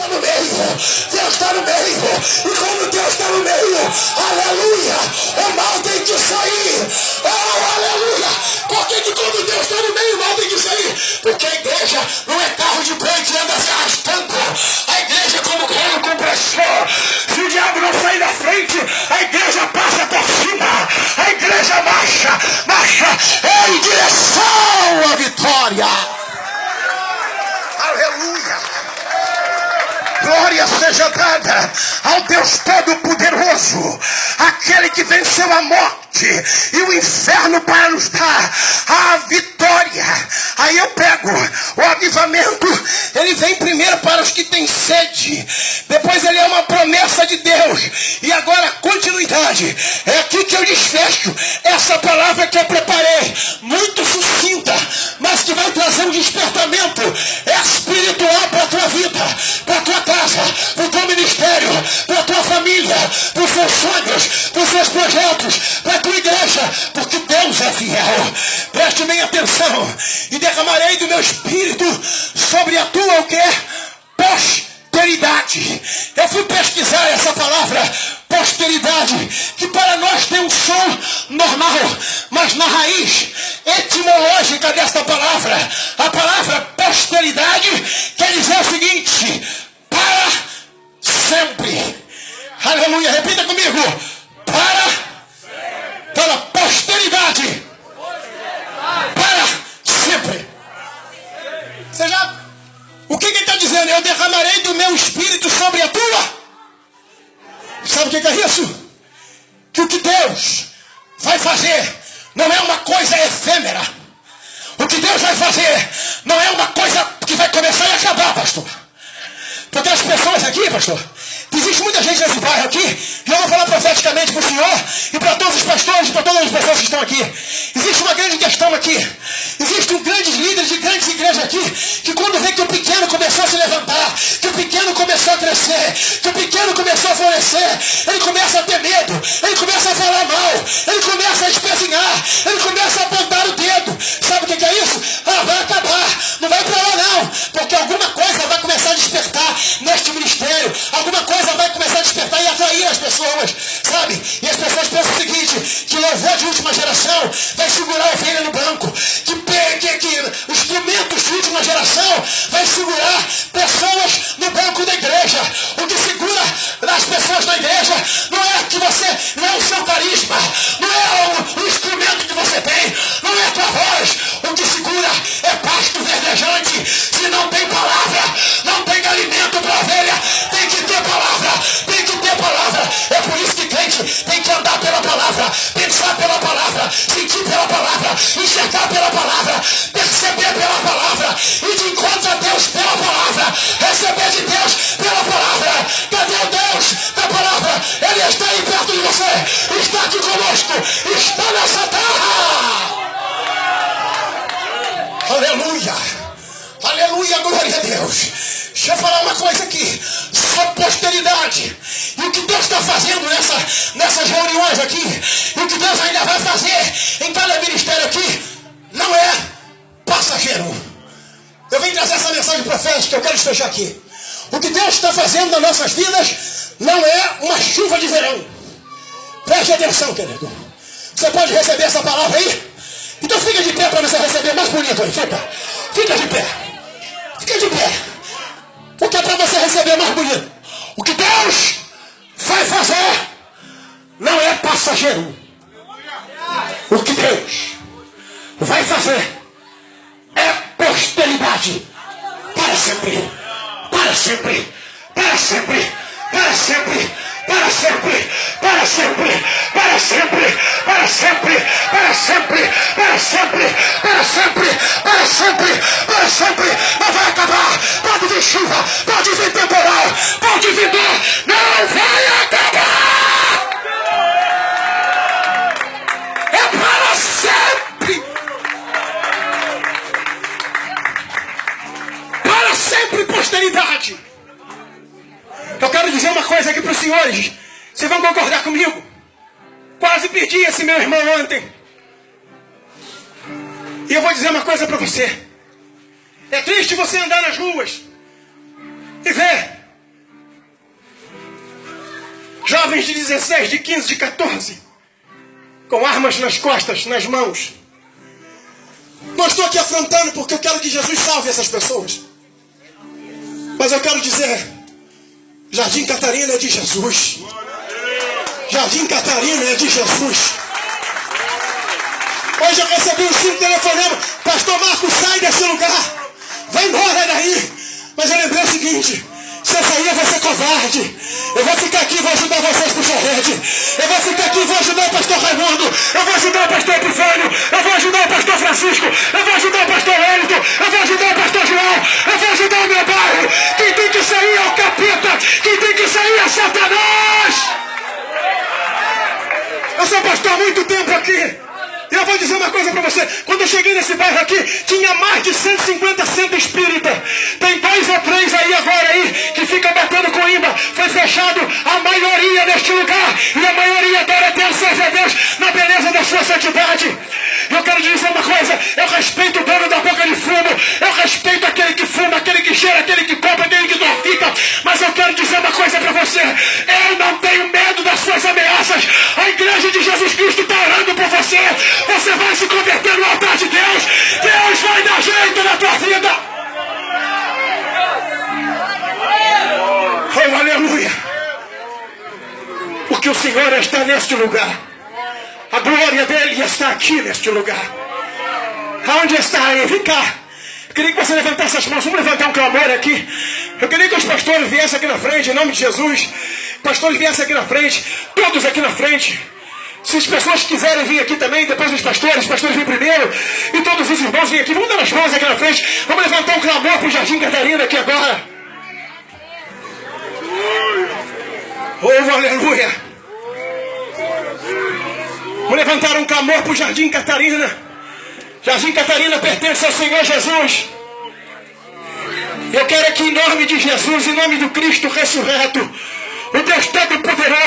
está no meio. Deus está no meio. E quando Deus está no meio, aleluia, o mal tem que sair. Oh, aleluia. Por que quando Deus está no meio, o mal tem que sair? Porque a igreja não é carro de boi que anda se arrastando. A igreja é como rolo compressor. Se o diabo não sair da frente, a igreja passa por cima. A igreja marcha em direção à vitória. Aleluia. Glória seja dada ao Deus Todo-Poderoso, aquele que venceu a morte e o inferno para nos dar a vitória. Aí eu pego o avivamento, ele vem primeiro para os que têm sede, depois ele é uma promessa de Deus, e agora continuidade. É aqui que eu desfecho essa palavra que eu preparei, muito sucinta, mas que vai trazer um despertamento espiritual para a tua vida, para a tua casa, para o teu ministério, para a tua família, para os seus sonhos, para os seus projetos, para a tua igreja, porque Deus é fiel. Preste bem atenção. E derramarei do meu espírito sobre a tua o quê? Posteridade. Eu fui pesquisar essa palavra posteridade, que para nós tem um som normal, mas na raiz etimológica desta palavra, a palavra posteridade quer dizer o seguinte: para sempre. Aleluia, repita comigo: para posteridade, para sempre. Você já, o que ele está dizendo? Eu derramarei do meu espírito sobre a tua. Sabe o que é isso? Que o que Deus vai fazer não é uma coisa efêmera. O que Deus vai fazer não é uma coisa que vai começar e acabar, pastor. Porque as pessoas aqui, pastor, existe muita gente nesse bairro aqui, e eu vou falar profeticamente para o senhor e para todos os pastores, para todas as pessoas que estão aqui. Existe uma grande questão aqui. Existem grandes líderes de grandes igrejas aqui, que quando vê que o pequeno começou a se levantar, que o pequeno começou a crescer, que o pequeno começou a florescer, ele começa a ter medo, ele começa a falar mal, ele começa a espezinhar, ele começa a apontar o dedo. Sabe o que é isso? Ah, vai acabar, não vai para lá não, porque alguma coisa vai começar a despertar neste ministério, alguma coisa vai começar a despertar e atrair as pessoas, sabe? E as pessoas pensam o seguinte: que louvor de última geração vai segurar a ovelha no banco, que os instrumentos de última geração vai segurar pessoas no banco da igreja. O que segura as pessoas na igreja não é que você, não é o seu carisma, não é o instrumento que você tem, não é a tua voz. O que segura é pasto verdejante. Se não tem palavra, não tem alimento para a ovelha. Tem que ter palavra, tem que ter palavra. É por isso que crente tem que andar pela palavra, pensar pela palavra, sentir pela palavra, enxergar pela palavra, perceber pela palavra, e de encontro a Deus pela palavra, receber de Deus pela palavra. Cadê o Deus da palavra? Ele está aí perto de você, está aqui conosco, está nessa terra. Aleluia, aleluia, glória a Deus. Deixa eu falar uma coisa aqui, sobre posteridade. E o que Deus está fazendo nessas reuniões aqui, e o que Deus ainda vai fazer em cada ministério aqui, não é passageiro. Eu vim trazer essa mensagem profética, eu quero desfechar aqui. O que Deus está fazendo nas nossas vidas não é uma chuva de verão. Preste atenção, querido. Você pode receber essa palavra aí? Então fica de pé para você receber mais bonito aí. Fica de pé. Fica de pé. Porque é para você receber mais bonito. O que Deus vai fazer não é passageiro. O que Deus vai fazer é posteridade. Para sempre. Para sempre. Para sempre. Para sempre. Para sempre. Para sempre. Para sempre. Para sempre. Para sempre. Para sempre. Para sempre. Para sempre. Para sempre. Não vai acabar. Pode vir chuva. Pode vir temporal. Pode vir dor. Não vai acabar. É para sempre. Para sempre posteridade. Eu quero dizer uma coisa aqui para os senhores. Vocês vão concordar comigo? Quase perdi esse meu irmão ontem. E eu vou dizer uma coisa para você. É triste você andar nas ruas e ver Jovens de 16, de 15, de 14, com armas nas costas, nas mãos. Não estou aqui afrontando porque eu quero que Jesus salve essas pessoas. Mas eu quero dizer, Jardim Catarina é de Jesus. Jardim Catarina é de Jesus. Hoje eu recebi um 5 telefonema. Pastor Marcos, sai desse lugar. Vai embora daí. Mas eu lembrei o seguinte: se eu sair eu vou ser covarde. Eu vou ficar aqui e vou ajudar vocês pro Ferrede. Eu vou ficar aqui e vou ajudar o pastor Raimundo. Eu vou ajudar o pastor Epifânio. Eu vou ajudar o pastor Francisco. Eu vou ajudar o pastor Wellington. Eu vou ajudar o pastor João. Eu vou ajudar o meu bairro. Quem tem que sair é o capeta. Quem tem que sair é Satanás. Eu sou pastor há muito tempo aqui. E eu vou dizer uma coisa para você. Quando eu cheguei nesse bairro aqui, tinha mais de 150 centros espírita. Tem 2 ou 3 aí agora aí que fica batendo coimba. Foi fechado a maioria neste lugar. E a maioria adora a Deus, serve a Deus na beleza da sua santidade. Eu quero te dizer uma coisa. Eu respeito o dono da boca de fumo. Eu respeito aquele que fuma, aquele que cheira, aquele que compra, aquele que trafica. Mas eu quero dizer uma coisa para você. Eu não tenho medo das suas ameaças. A igreja de Jesus Cristo está orando por você. Você vai se converter no altar de Deus. Deus vai dar jeito na tua vida. Oh, aleluia. Porque o Senhor está neste lugar. A glória dele está aqui neste lugar. Aonde está ele? Vem cá. Eu queria que você levantasse as mãos. Vamos levantar um clamor aqui. Eu queria que os pastores viessem aqui na frente, em nome de Jesus. Pastores viessem aqui na frente. Todos aqui na frente. Se as pessoas quiserem vir aqui também, depois os pastores vêm primeiro, e todos os irmãos vêm aqui, vamos dar as mãos aqui na frente, vamos levantar um clamor para o Jardim Catarina aqui agora. Oh, aleluia! Vamos levantar um clamor para o Jardim Catarina. Jardim Catarina pertence ao Senhor Jesus. Eu quero aqui, em nome de Jesus, em nome do Cristo ressurreto, o Deus Todo-Poderoso,